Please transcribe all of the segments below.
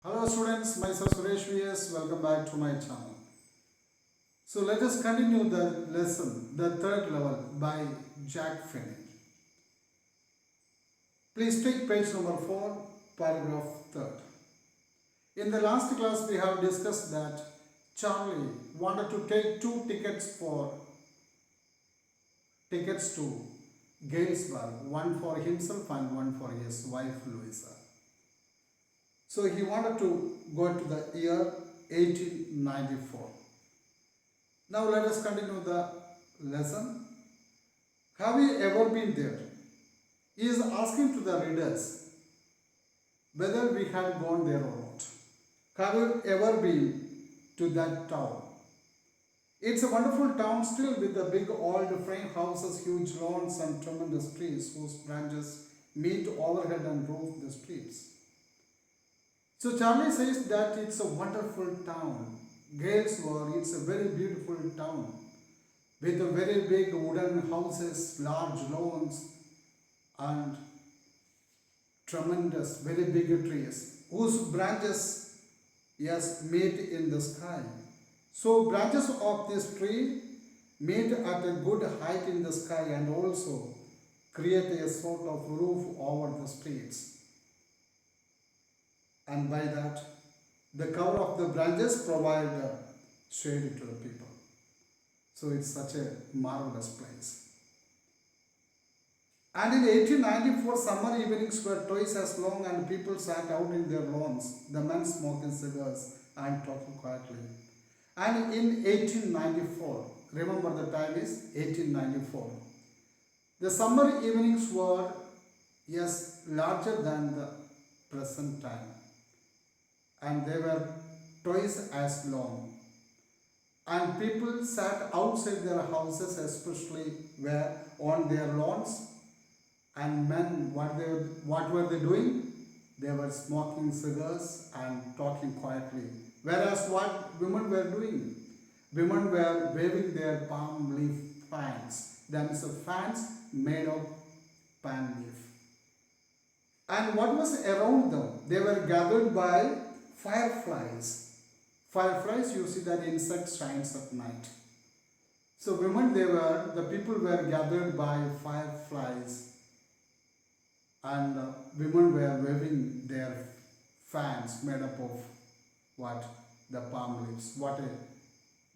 Hello students, myself SVS, welcome back to my channel. So let us continue the lesson, the third level by Jack Finney. Please take page number 4, paragraph 3rd. In the last class we have discussed that Charlie wanted to take two tickets to Galesburg, one for himself and one for his wife Louisa. So he wanted to go to the year 1894. Now let us continue the lesson. Have you ever been there? He is asking to the readers whether we had gone there or not. Have you ever been to that town? It's a wonderful town still with the big old frame houses, huge lawns and tremendous trees whose branches meet overhead and roof the streets. So Charlie says that it's a wonderful town. Galesburg, it's a very beautiful town with a very big wooden houses, large lawns and tremendous, very big trees whose branches, meet in the sky. So branches of this tree meet at a good height in the sky and also create a sort of roof over the streets. And by that, the cover of the branches provide shade to the people. So it's such a marvelous place. And in 1894, summer evenings were twice as long and people sat out in their lawns, the men smoking cigars and talking quietly. And in 1894, remember the time is 1894, the summer evenings were, larger than the present time. And they were twice as long. And people sat outside their houses, especially were on their lawns. And men, what were they doing? They were smoking cigars and talking quietly. Whereas what women were doing? Women were waving their palm leaf fans. That is fans made of palm leaf. And what was around them? They were gathered by fireflies. Fireflies, you see that insect shines at night. So the people were gathered by fireflies and women were waving their fans made up of what? The palm leaves. What a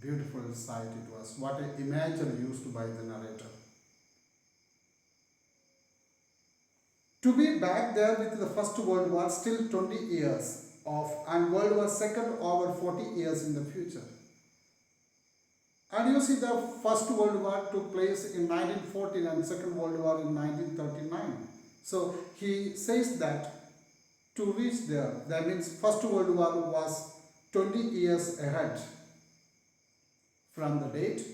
beautiful sight it was. What an imagery used by the narrator. To be back there with the First World War, still 20 years and World War II over 40 years in the future. And you see the First World War took place in 1914 and Second World War in 1939. So he says that to reach there, that means First World War was 20 years ahead from the date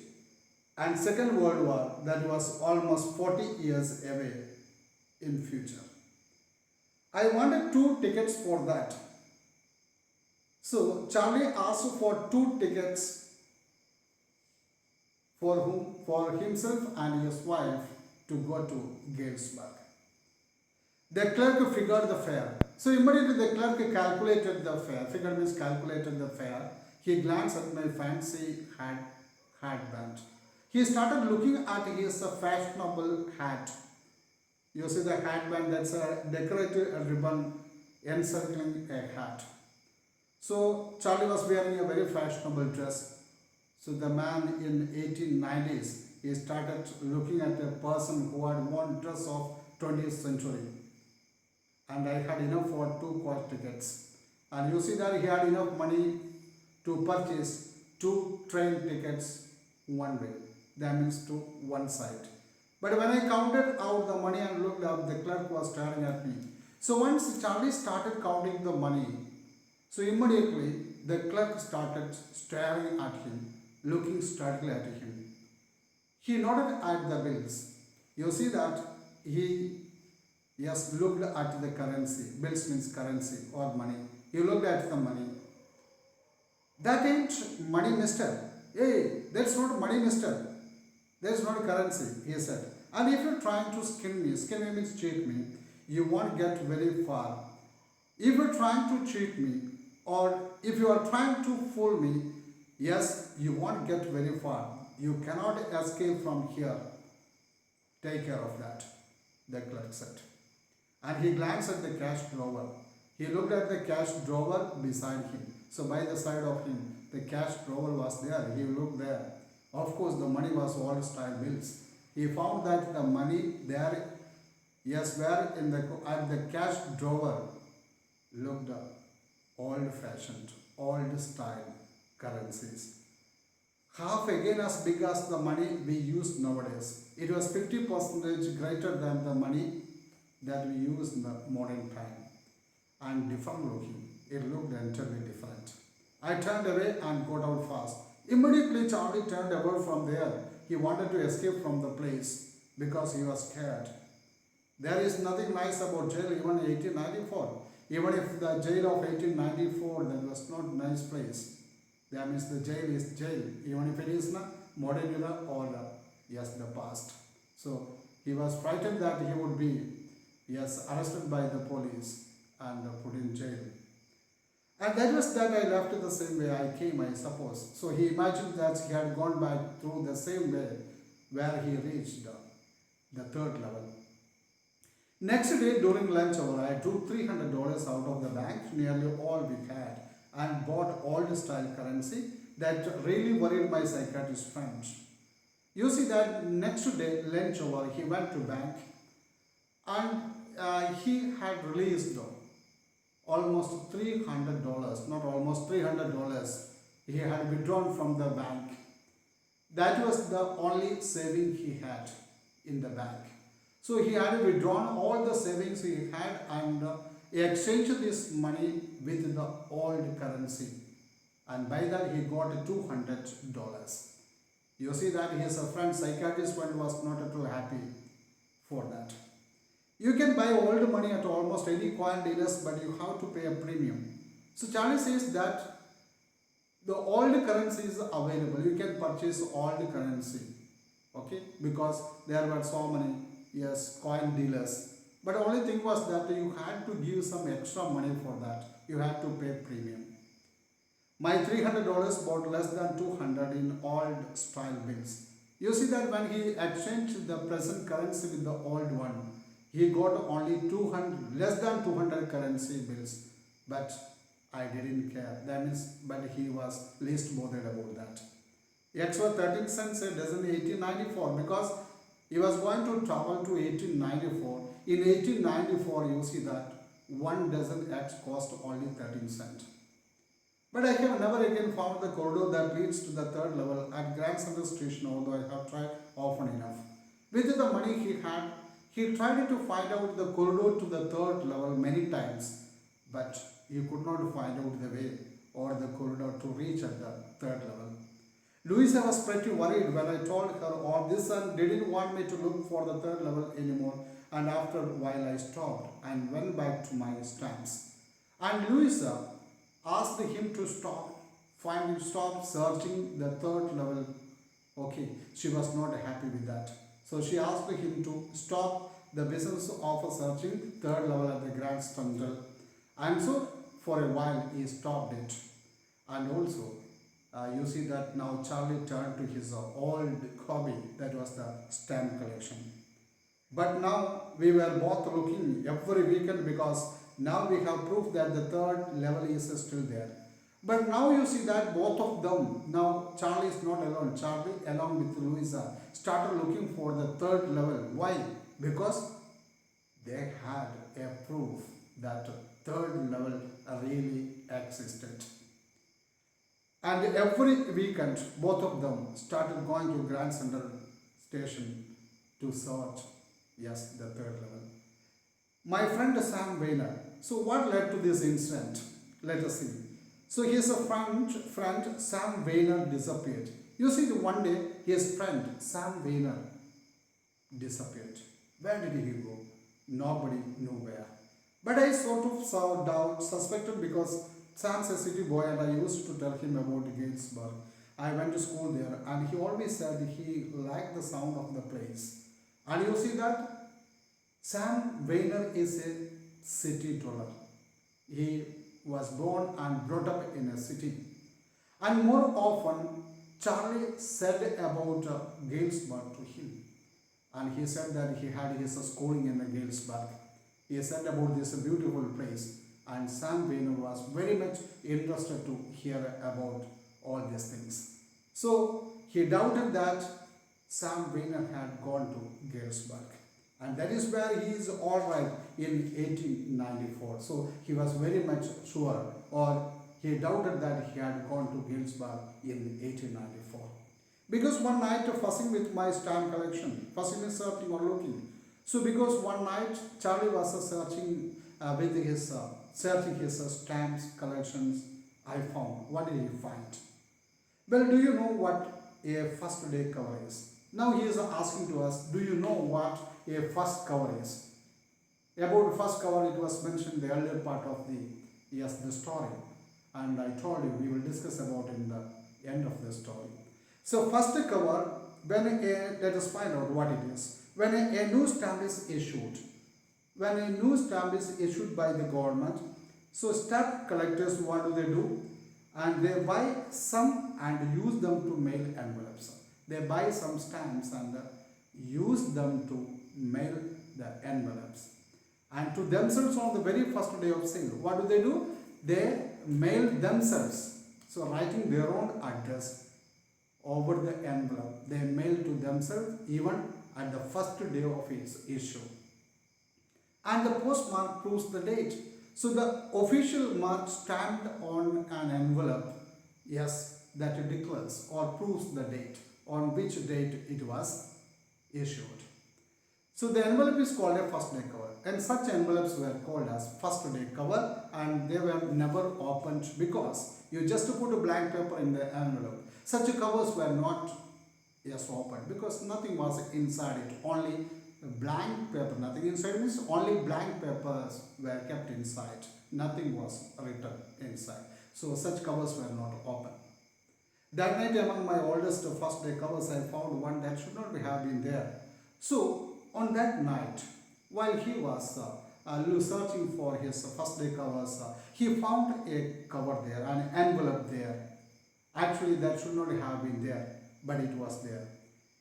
and Second World War that was almost 40 years away in future. I wanted 2 tickets for that. So Charlie asked for 2 tickets for whom? For himself and his wife to go to Galesburg. The clerk figured the fare. So immediately the clerk calculated the fare. Figured means calculated the fare. He glanced at my fancy hatband. He started looking at his fashionable hat. You see the hatband, that's a decorated ribbon encircling a hat. So Charlie was wearing a very fashionable dress. So the man in 1890s, he started looking at a person who had worn dress of 20th century. And I had enough for 2 coach tickets. And you see that he had enough money to purchase 2 train tickets one way. That means to one side. But when I counted out the money and looked up, the clerk was staring at me. So once Charlie started counting the money, so immediately the clerk started staring at him, looking steadily at him. He nodded at the bills. You see that he looked at the currency. Bills means currency or money. He looked at the money. That ain't money, mister. Hey, that's not money, mister. There's not currency, he said. And if you're trying to skin me means cheat me, you won't get very far. If you're trying to cheat me, or if you are trying to fool me, yes, you won't get very far. You cannot escape from here. Take care of that, the clerk said. And he glanced at the cash drawer. He looked at the cash drawer beside him. So by the side of him, the cash drawer was there. He looked there. Of course, the money was old style bills. He found that the money there, yes, where in the at the cash drawer looked old fashioned, old style currencies. Half again as big as the money we use nowadays. It was 50% greater than the money that we use in the modern time, and different looking. It looked entirely different. I turned away and got out fast. Immediately Charlie turned away from there. He wanted to escape from the place because he was scared. There is nothing nice about jail even in 1894. Even if the jail of 1894 that was not a nice place. That means the jail is jail, even if it is not modern era or yes, the past. So he was frightened that he would be yes, arrested by the police and put in jail. And that was that I left the same way I came, I suppose. So he imagined that he had gone back through the same way where he reached the third level. Next day during lunch hour, I drew $300 out of the bank, nearly all we had, and bought old style currency that really worried my psychiatrist friends. You see that next day lunch hour, he went to bank and he had released almost $300, not almost $300. He had withdrawn from the bank. That was the only saving he had in the bank. So he had withdrawn all the savings he had and he exchanged this money with the old currency. And by that he got $200. You see that his friend psychiatrist friend was not at all happy for that. You can buy old money at almost any coin dealers, but you have to pay a premium. So Charlie says that the old currency is available. You can purchase old currency, okay, because there were so many yes coin dealers. But the only thing was that you had to give some extra money for that. You had to pay premium. My $300 bought less than 200 in old style bills. You see that when he exchanged the present currency with the old one, he got only 200, less than 200 currency bills. But I didn't care. That means, but he was least bothered about that. X was 13 cents a dozen in 1894 because he was going to travel to 1894. In 1894, you see that one dozen X cost only 13 cents. But I have never again found the corridor that leads to the third level at Grand Central Station, although I have tried often enough. With the money he had, he tried to find out the corridor to the third level many times, but he could not find out the way or the corridor to reach at the third level. Louisa was pretty worried when I told her all this and didn't want me to look for the third level anymore, and after a while I stopped and went back to my stamps. And Louisa asked him to stop searching the third level. Okay, she was not happy with that. So she asked him to stop the business of searching third level at the Grand Central. And so for a while he stopped it. And also you see that now Charlie turned to his old hobby, that was the stamp collection. But now we were both looking every weekend because now we have proof that the third level is still there. But now you see that both of them, now Charlie is not alone. Charlie along with Louisa started looking for the third level. Why? Because they had a proof that third level really existed. And every weekend, both of them started going to Grand Central Station to search, yes, the third level. My friend Sam Weiner. So what led to this incident? Let us see. So his friend Sam Weiner disappeared. You see, one day his friend Sam Weiner disappeared. Where did he go? Nobody knew where. But I sort of suspected because Sam's a city boy and I used to tell him about Galesburg. I went to school there and he always said he liked the sound of the place. And you see that Sam Weiner is a city dweller. He was born and brought up in a city. And more often, Charlie said about Galesburg to him. And he said that he had his schooling in Galesburg. He said about this beautiful place. And Sam Weiner was very much interested to hear about all these things. So he doubted that Sam Weiner had gone to Galesburg. And that is where he is alright in 1894. So he was very much sure, or he doubted that he had gone to Galesburg in 1894. Because one night fussing with my stamp collection, fussing is searching or looking. So because one night Charlie was searching searching his stamps collections, I found. What did he find? Well, do you know what a first day cover is? Now he is asking to us, do you know what a first cover is? About first cover, it was mentioned in the earlier part of the story, and I told you we will discuss about in the end of the story. So first cover, let us find out what it is. When a new stamp is issued, by the government, so stamp collectors, what do? And they buy some and use them to mail envelopes. They buy some stamps and use them to mail the envelopes. And to themselves on the very first day of sale, what do? They mail themselves. So writing their own address over the envelope, they mail to themselves even at the first day of its issue. And the postmark proves the date. So the official mark stamped on an envelope, yes, that it declares or proves the date, on which date it was issued. So the envelope is called a first day cover, and such envelopes were called as first day cover, and they were never opened because you just put a blank paper in the envelope. Such covers were not opened because nothing was inside it, only blank paper. Nothing inside means only blank papers were kept inside, nothing was written inside. So such covers were not open. That night, among my oldest first day covers, I found one that should not have been there. So on that night, while he was searching for his first day covers, he found a cover there, an envelope there. Actually, that should not have been there, but it was there.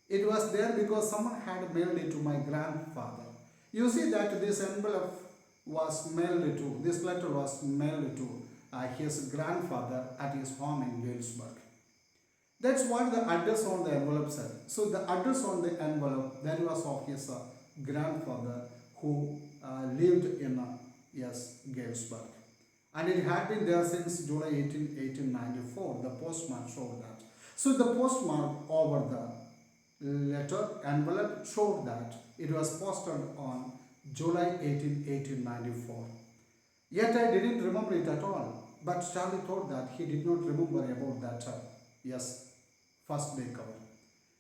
It was there because someone had mailed it to my grandfather. You see that this envelope was mailed to, this letter was mailed to his grandfather at his home in Galesburg. That's what the address on the envelope said. So the address on the envelope, that was of his grandfather who lived in Galesburg. And it had been there since July 18, 1894. The postmark showed that. So the postmark over the letter envelope showed that it was posted on July 18, 1894. Yet I didn't remember it at all. But Charlie thought that he did not remember about that first day cover.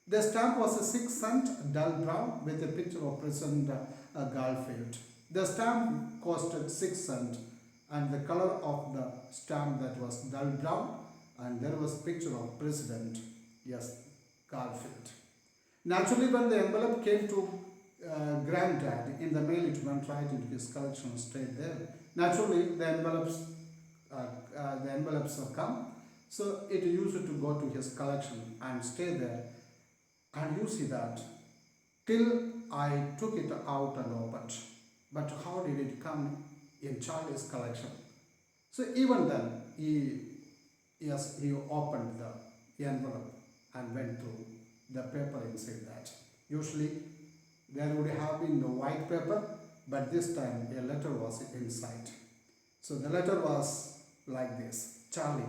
The stamp was a 6-cent dull brown with a picture of President Garfield. The stamp costed 6 cents, and the color of the stamp that was dull brown, and there was a picture of President Garfield. Naturally, when the envelope came to Granddad in the mail, it went right into his collection and stayed there. Naturally, the envelopes have come, so it used to go to his collection and stay there. And you see that till I took it out and opened. But how did it come in Charlie's collection? So even then, he opened the envelope and went through the paper inside that. Usually, there would have been the white paper, but this time a letter was inside. So the letter was like this: Charlie,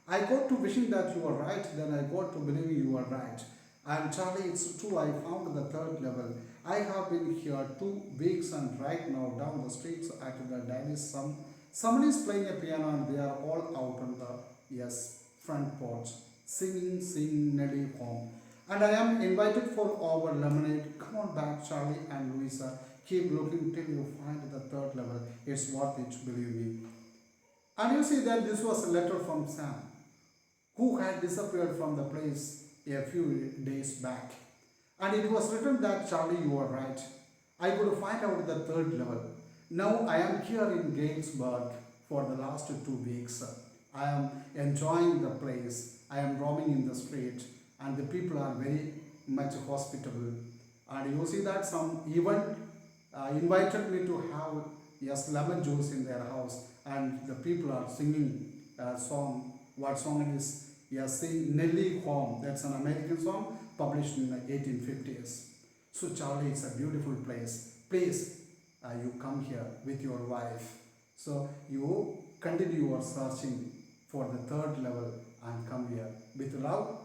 I got to wishing that you were right, then I got to believing you were right. And Charlie, it's true, I found the third level. I have been here 2 weeks, and right now down the streets at the daddy's someone is playing a piano, and they are all out on the front porch singing Nelly home. And I am invited for our lemonade. Come on back, Charlie and Louisa. Keep looking till you find the third level. It's worth it, believe me. And you see that this was a letter from Sam, who had disappeared from the place a few days back. And it was written that, Charlie, you are right. I could find out the third level. Now I am here in Galesburg for the last 2 weeks. I am enjoying the place. I am roaming in the street, and the people are very much hospitable. And you see that some even invited me to have yes lemon juice in their house, and the people are singing a song. What song it is? Yes, sing Nelly Home. That's an American song published in the 1850s. So Charlie, it's a beautiful place. Please, you come here with your wife. So you continue your searching for the third level and come here with love,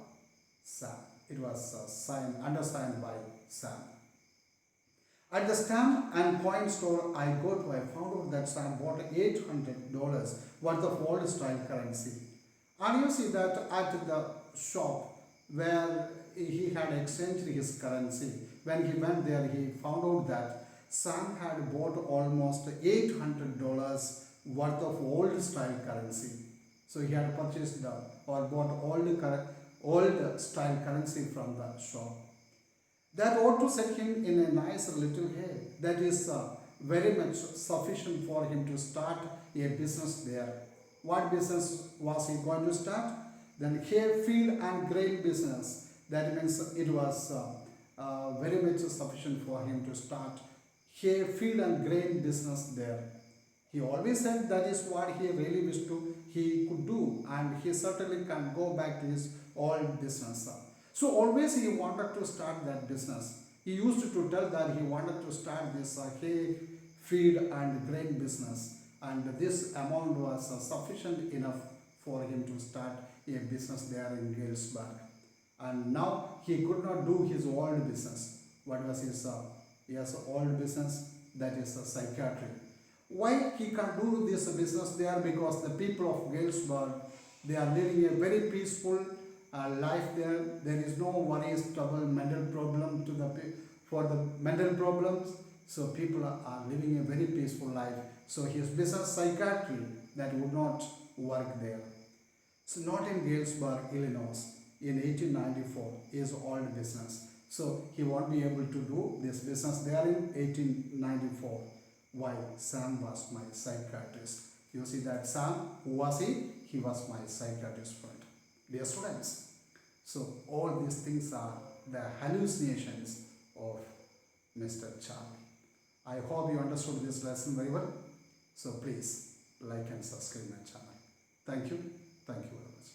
Sam. It was undersigned by Sam. At the stamp and coin store I found out that Sam bought $800 worth of old style currency. And you see that at the shop where he had exchanged his currency, when he went there, he found out that Sam had bought almost $800 worth of old style currency. So he had purchased or bought old style currency from the shop. That ought to set him in a nice little hay. That is very much sufficient for him to start a business there. What business was he going to start? Then hay, field and grain business. That means it was very much sufficient for him to start hay, field and grain business there. He always said that is what he really wished to he could do, and he certainly can go back to his old business. So always he wanted to start that business. He used to tell that he wanted to start this hay, feed and grain business, and this amount was sufficient enough for him to start a business there in Galesburg. And now he could not do his old business. What was his old business? That is psychiatry. Why he can do this business there? Because the people of Galesburg, they are living a very peaceful life there. There is no worries, trouble, mental problem for the mental problems. So people are living a very peaceful life. So his business psychiatry that would not work there. So not in Galesburg, Illinois, in 1894 is old business. So he won't be able to do this business there in 1894. Why? Sam was my psychiatrist. You see that Sam, who was he? He was my psychiatrist friend. Dear students, so all these things are the hallucinations of Mr. Charlie. I hope you understood this lesson very well. So please like and subscribe my channel. Thank you. Thank you very much.